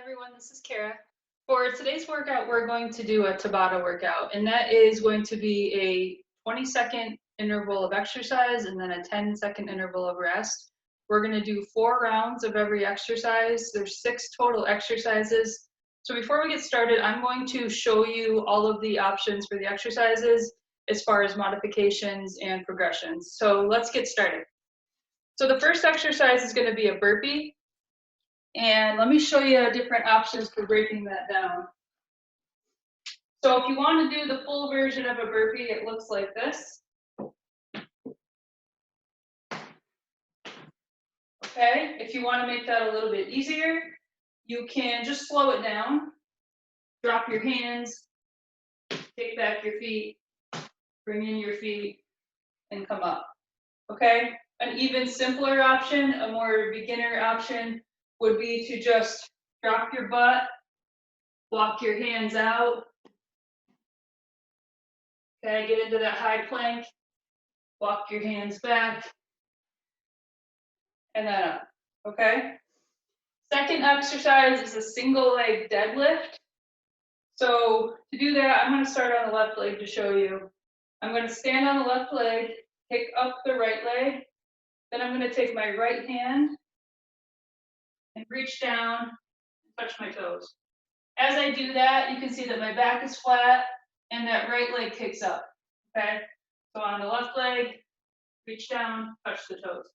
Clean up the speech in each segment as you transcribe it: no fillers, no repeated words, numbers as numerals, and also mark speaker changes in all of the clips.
Speaker 1: Everyone, this is Kara. For today's workout, we're going to do a Tabata workout, and that is going to be a 20-second interval of exercise and then a 10-second interval of rest. We're going to do 4 rounds of every exercise. There's 6 total exercises. So before we get started, I'm going to show you all of the options for the exercises as far as modifications and progressions. So let's get started. So the first exercise is going to be a burpee. And let me show you different options for breaking that down. So if you want to do the full version of a burpee, it looks like this. Okay, if you want to make that a little bit easier, you can just slow it down, drop your hands, take back your feet, bring in your feet, and come up. Okay, an even simpler option, a more beginner option, would be to just drop your butt, walk your hands out. Okay, get into that high plank, walk your hands back, and then up, okay? Second exercise is a single leg deadlift. So to do that, I'm gonna start on the left leg to show you. I'm gonna stand on the left leg, pick up the right leg, then I'm gonna take my right hand and reach down and touch my toes. As I do that, you can see that my back is flat and that right leg kicks up, okay? So on the left leg, reach down, touch the toes.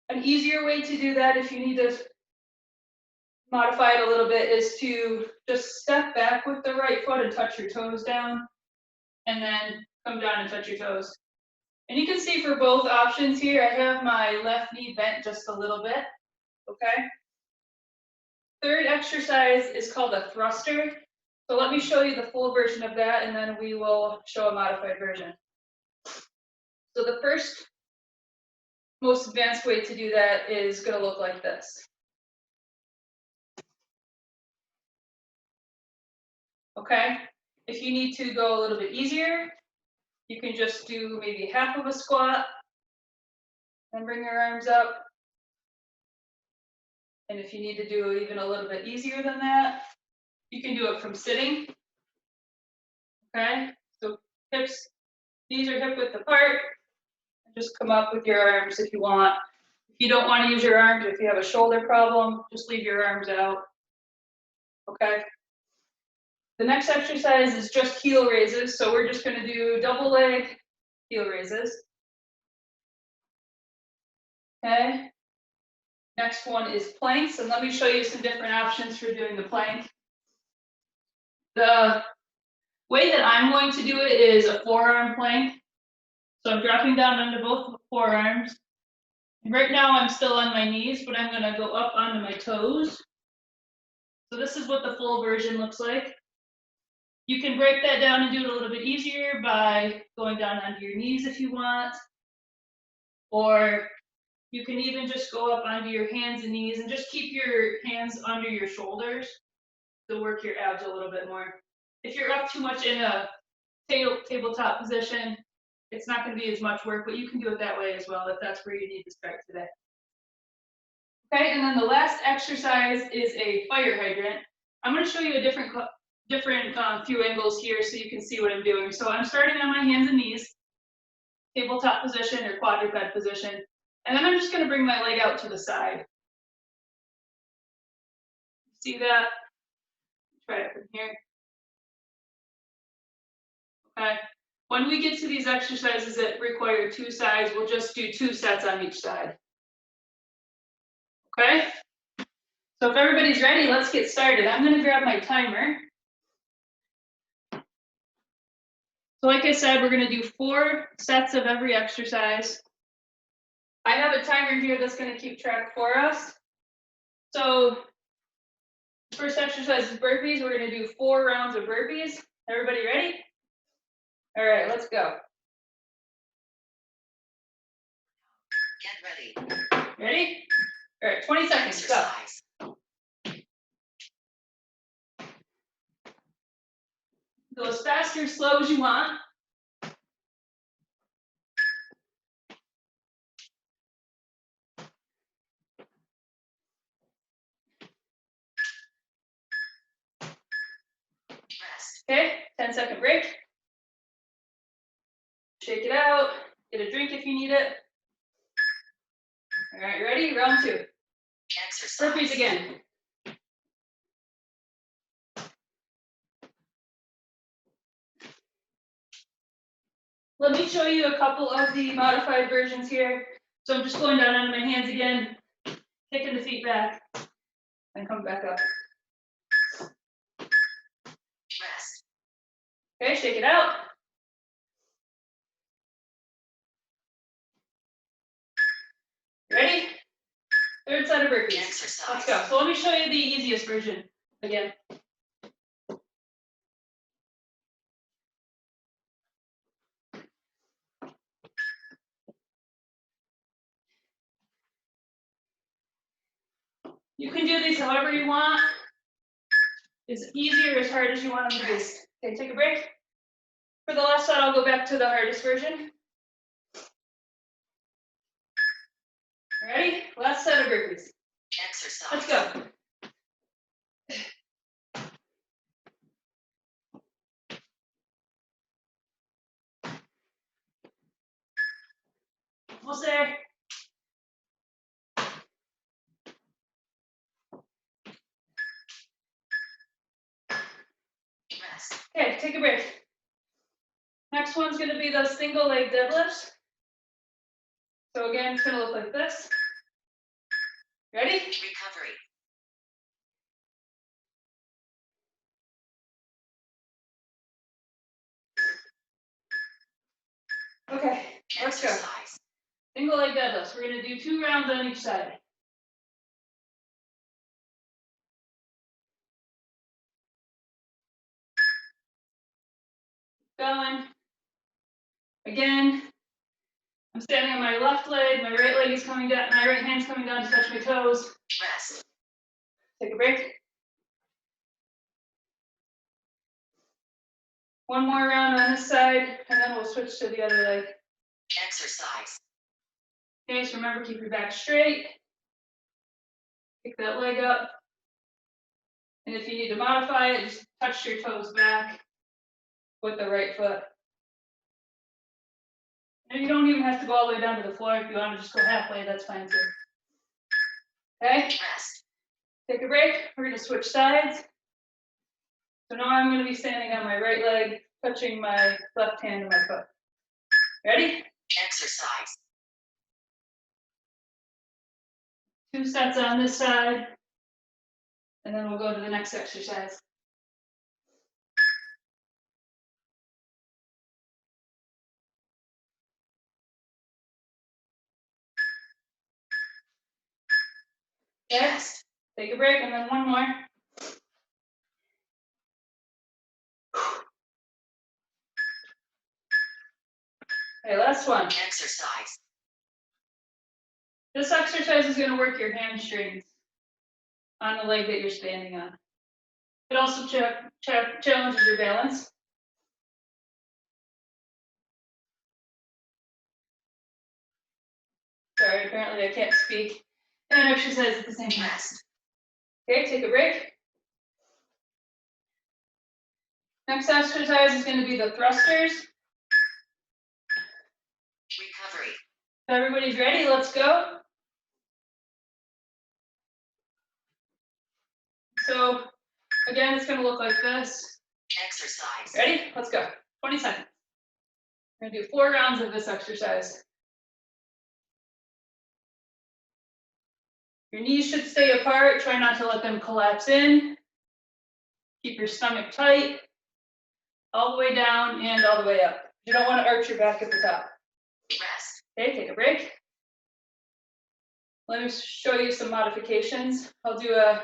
Speaker 1: An easier way to do that, if you need to modify it a little bit, is to just step back with the right foot and touch your toes down, and then come down and touch your toes. And you can see for both options here, I have my left knee bent just a little bit, okay? Third exercise is called a thruster. So let me show you the full version of that, and then we will show a modified version. So the first most advanced way to do that is going to look like this. Okay, if you need to go a little bit easier, you can just do maybe half of a squat and bring your arms up. And if you need to do even a little bit easier than that, you can do it from sitting. Okay, so hips, knees are hip width apart. Just come up with your arms if you want. If you don't want to use your arms, if you have a shoulder problem, just leave your arms out. Okay. The next exercise is just heel raises. So we're just going to do double leg heel raises. Okay. Next one is planks, and let me show you some different options for doing the plank. The way that I'm going to do it is a forearm plank. So I'm dropping down onto both forearms. And right now I'm still on my knees, but I'm going to go up onto my toes. So this is what the full version looks like. You can break that down and do it a little bit easier by going down onto your knees if you want. Or you can even just go up onto your hands and knees and just keep your hands under your shoulders to work your abs a little bit more. If you're up too much in a tabletop position, it's not going to be as much work, but you can do it that way as well if that's where you need to start today. Okay, and then the last exercise is a fire hydrant. I'm going to show you a different few angles here so you can see what I'm doing. So I'm starting on my hands and knees, tabletop position or quadruped position, and then I'm just going to bring my leg out to the side. See that? Try it from here. Okay. When we get to these exercises that require 2 sides, we'll just do 2 sets on each side. Okay? So if everybody's ready, let's get started. I'm going to grab my timer. So like I said, we're going to do 4 sets of every exercise. I have a timer here that's going to keep track for us. So first exercise is burpees. We're going to do 4 rounds of burpees. Everybody ready? All right, let's go.
Speaker 2: Get ready.
Speaker 1: Ready? All right, 20 seconds, go. Go as fast or slow as you want. Okay, 10-second break. Shake it out, get a drink if you need it. All right, ready? Round 2. Exercise. Burpees again. Let me show you a couple of the modified versions here. So I'm just going down on my hands again, kicking the feet back, and come back up. Rest. Okay, shake it out. Ready? Third set of burpees. Exercise. Let's go. So let me show you the easiest version again. You can do these however you want. As easy or as hard as you want them to be. Okay, take a break. For the last set, I'll go back to the hardest version. Ready? Last set of burpees. Exercise. Let's go. Almost there. Rest. Okay, take a break. Next one's going to be those single leg deadlifts. So again, it's going to look like this. Ready? Recovery. Okay, let's go. Single leg deadlifts. We're going to do 2 rounds on each side. Going. Again, I'm standing on my left leg, my right leg is coming down, my right hand's coming down to touch my toes. Rest. Take a break. One more round on this side, and then we'll switch to the other leg. Exercise. Okay, so remember, keep your back straight. Pick that leg up. And if you need to modify it, just touch your toes back with the right foot. And you don't even have to go all the way down to the floor. If you want to just go halfway, that's fine too. Okay? Rest. Take a break. We're going to switch sides. So now I'm going to be standing on my right leg, touching my left hand and my foot. Ready? Exercise. 2 sets on this side, and then we'll go to the next exercise. Yes. Take a break, and then one more. Okay, last one. Exercise. This exercise is going to work your hamstrings on the leg that you're standing on. It also challenges your balance. Sorry, apparently I can't speak and exercise at the same time. Okay, take a break. Next exercise is going to be the thrusters. Recovery. If everybody's ready, let's go. So again, it's going to look like this. Exercise. Ready? Let's go. 20 seconds. We're going to do 4 rounds of this exercise. Your knees should stay apart. Try not to let them collapse in. Keep your stomach tight. All the way down and all the way up. You don't want to arch your back at the top. Rest. Okay, take a break. Let me show you some modifications. I'll do a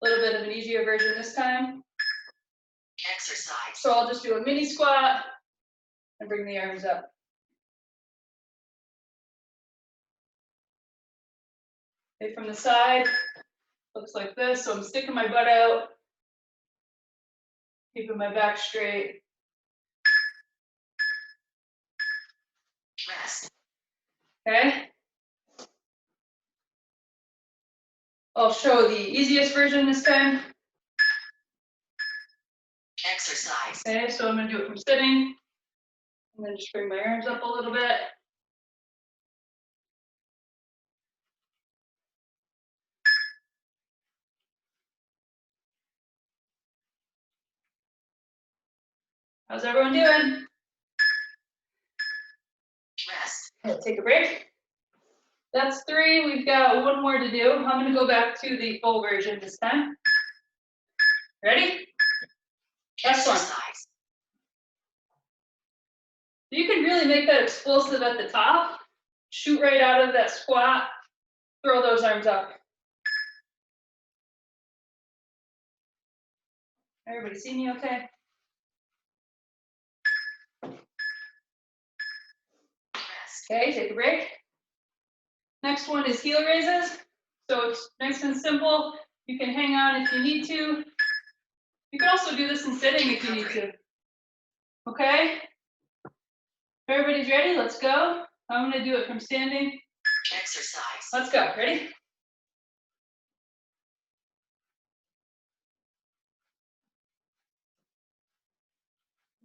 Speaker 1: little bit of an easier version this time. Exercise. So I'll just do a mini squat and bring the arms up. Okay, from the side, looks like this. So I'm sticking my butt out, keeping my back straight. Rest. Okay. I'll show the easiest version this time.
Speaker 2: Exercise.
Speaker 1: Okay, so I'm gonna do it from sitting, and then just bring my arms up a little bit. How's everyone doing?
Speaker 2: Rest.
Speaker 1: Okay, take a break. That's 3. We've got 1 more to do. I'm gonna go back to the full version this time. Ready? Last one.
Speaker 2: Exercise.
Speaker 1: You can really make that explosive at the top. Shoot right out of that squat. Throw those arms up. Everybody see me okay?
Speaker 2: Rest.
Speaker 1: Okay, take a break. Next one is heel raises. So it's nice and simple. You can hang on if you need to. You can also do this in sitting if you need to. Okay? Everybody's ready? Let's go. I'm gonna do it from standing.
Speaker 2: Exercise.
Speaker 1: Let's go. Ready?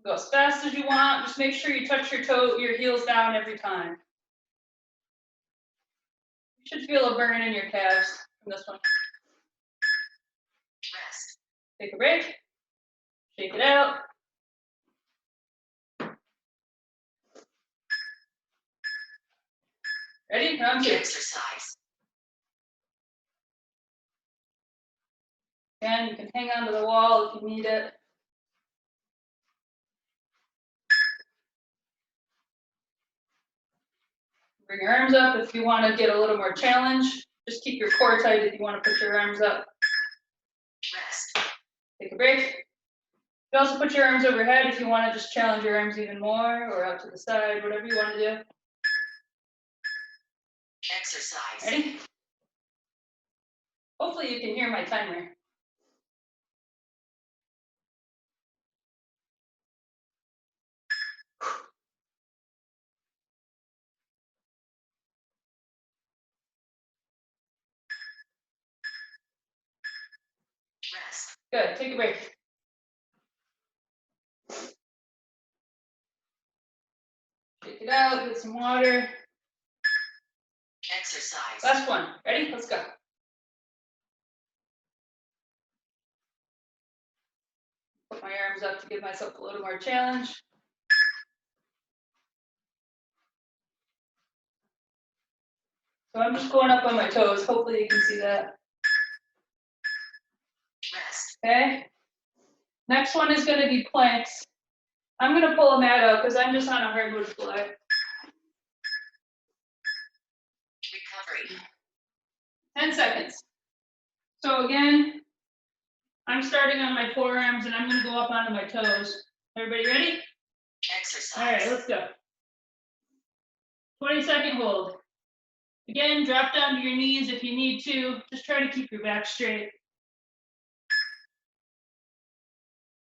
Speaker 1: Go as fast as you want. Just make sure you touch your heels down every time. You should feel a burn in your calves from this one.
Speaker 2: Rest.
Speaker 1: Take a break. Shake it out. Ready? Round 2.
Speaker 2: Exercise.
Speaker 1: And you can hang onto the wall if you need it. Bring your arms up if you want to get a little more challenge. Just keep your core tight if you want to put your arms up.
Speaker 2: Rest.
Speaker 1: Take a break. You can also put your arms overhead if you want to just challenge your arms even more, or out to the side, whatever you want to do.
Speaker 2: Exercise.
Speaker 1: Ready? Hopefully you can hear my timer.
Speaker 2: Rest.
Speaker 1: Good, take a break. Shake it out, get some water.
Speaker 2: Exercise.
Speaker 1: Last one, ready? Let's go. Put my arms up to give myself a little more challenge. So I'm just going up on my toes. Hopefully you can see that.
Speaker 2: Rest.
Speaker 1: Okay. Next one is going to be planks. I'm going to pull a mat out because I'm just on a hardwood floor.
Speaker 2: Recovery.
Speaker 1: 10 seconds. So again, I'm starting on my forearms and I'm going to go up onto my toes. Everybody ready?
Speaker 2: Exercise.
Speaker 1: All right, let's go. 20-second hold. Again, drop down to your knees if you need to. Just try to keep your back straight.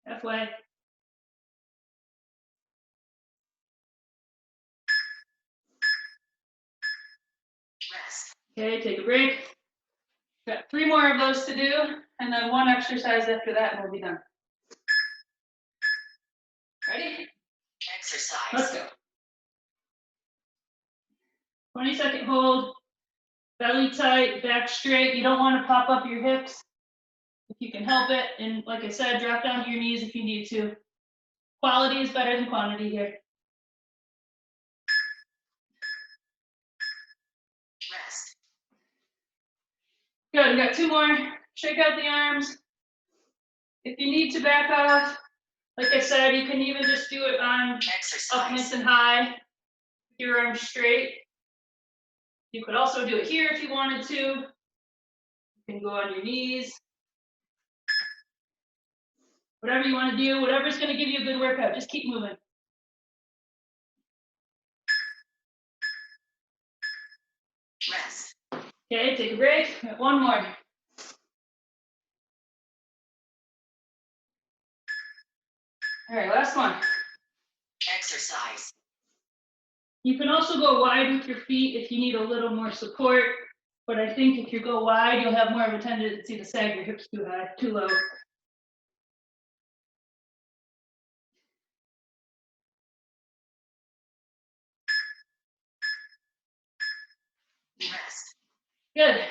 Speaker 1: Halfway.
Speaker 2: Rest.
Speaker 1: Okay, take a break. Got 3 more of those to do, and then 1 exercise after that, and we'll be done. Ready?
Speaker 2: Exercise.
Speaker 1: Let's go. 20-second hold. Belly tight, back straight. You don't want to pop up your hips if you can help it. And like I said, drop down to your knees if you need to. Quality is better than quantity here.
Speaker 2: Rest.
Speaker 1: Good, we got 2 more. Shake out the arms. If you need to back off, like I said, you can even just do it on up nice
Speaker 2: Exercise.
Speaker 1: and high. Your arms straight. You could also do it here if you wanted to. You can go on your knees. Whatever you want to do, whatever's going to give you a good workout, just keep moving.
Speaker 2: Rest.
Speaker 1: Okay, take a break. Got 1 more. All right, last one.
Speaker 2: Exercise.
Speaker 1: You can also go wide with your feet if you need a little more support, but I think if you go wide, you'll have more of a tendency to sag your hips too high, too low. Good.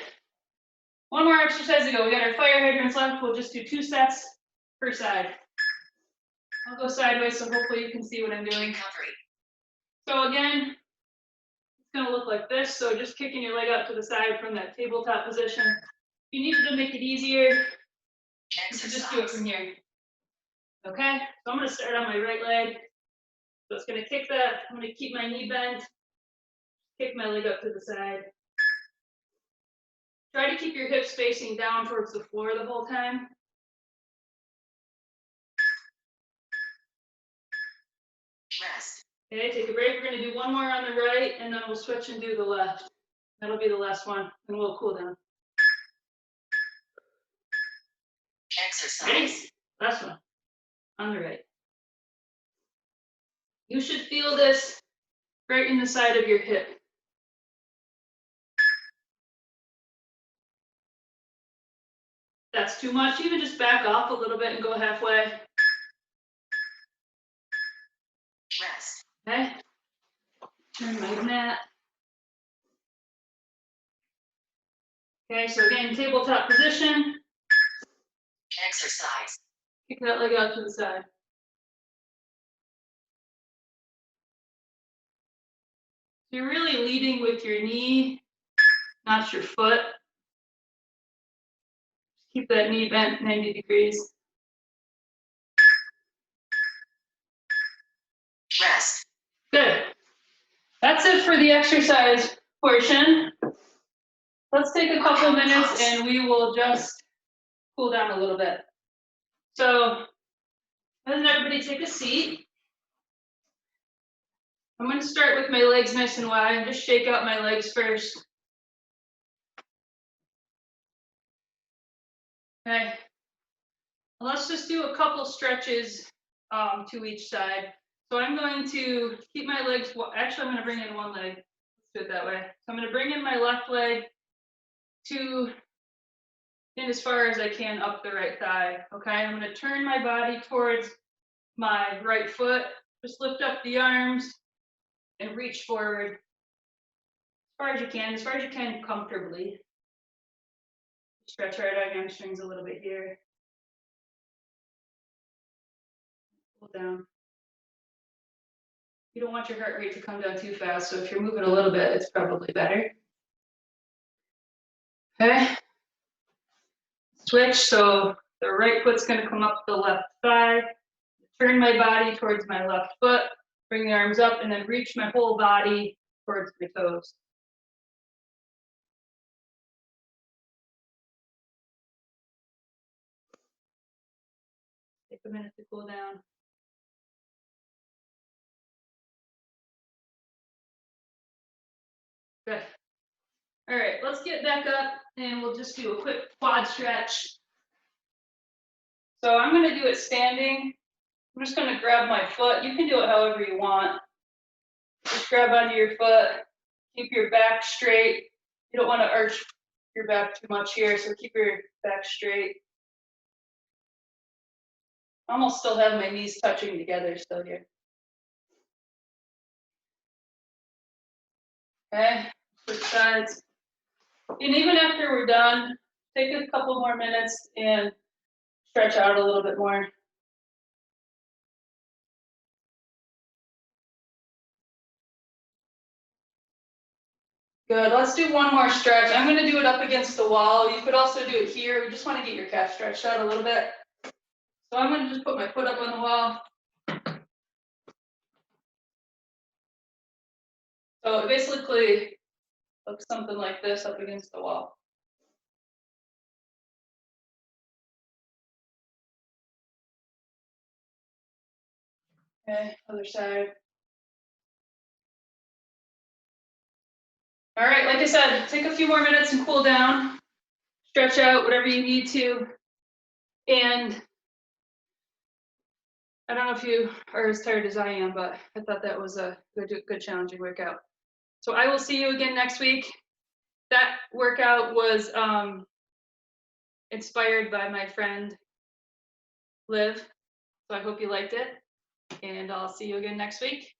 Speaker 1: One more exercise to go. We got our fire hydrants left. We'll just do 2 sets per side. I'll go sideways so hopefully you can see what I'm doing.
Speaker 2: Recovery.
Speaker 1: So again, it's gonna look like this. So just kicking your leg out to the side from that tabletop position. If you need to make it easier, you can just do it from here. Okay, so I'm gonna start on my right leg. So it's gonna kick that. I'm gonna keep my knee bent, kick my leg up to the side. Try to keep your hips facing down towards the floor the whole time.
Speaker 2: Rest.
Speaker 1: Okay, take a break. We're gonna do one more on the right, and then we'll switch and do the left. That'll be the last one, and we'll cool down.
Speaker 2: Exercise.
Speaker 1: Ready? Last one. On the right. You should feel this right in the side of your hip. If that's too much, even just back off a little bit and go halfway.
Speaker 2: Rest.
Speaker 1: Okay. Turn my mat. Okay, so again, tabletop position.
Speaker 2: Exercise.
Speaker 1: Kick that leg out to the side. You're really leading with your knee, not your foot. Keep that knee bent 90 degrees.
Speaker 2: Rest.
Speaker 1: Good. That's it for the exercise portion. Let's take a couple minutes and we will just cool down a little bit. So, doesn't everybody take a seat? I'm going to start with my legs nice and wide and just shake out my legs first. Okay. Let's just do a couple stretches to each side. So I'm going to keep my legs, actually I'm going to bring in one leg. Let's do it that way. So I'm going to bring in my left leg in as far as I can up the right thigh. Okay, I'm going to turn my body towards my right foot. Just lift up the arms and reach forward as far as you can comfortably. Stretch right out your hamstrings a little bit here. Pull down. You don't want your heart rate to come down too fast, so if you're moving a little bit, it's probably better. Okay. Switch, so the right foot's going to come up the left thigh. Turn my body towards my left foot, bring the arms up, and then reach my whole body towards my toes. Take a minute to cool down. Good. All right, let's get back up and we'll just do a quick quad stretch. So I'm going to do it standing. I'm just going to grab my foot. You can do it however you want. Just grab onto your foot. Keep your back straight. You don't want to arch your back too much here, so keep your back straight. I almost still have my knees touching together still here. Okay, switch sides. And even after we're done, take a couple more minutes and stretch out a little bit more. Good, let's do one more stretch. I'm gonna do it up against the wall. You could also do it here. We just wanna get your calf stretched out a little bit. So I'm gonna just put my foot up on the wall. So it basically looks something like this up against the wall. Okay, other side. All right, like I said, take a few more minutes and cool down. Stretch out whatever you need to. And I don't know if you are as tired as I am, but I thought that was a good challenging workout. So I will see you again next week. That workout was inspired by my friend Liv. So I hope you liked it. And I'll see you again next week.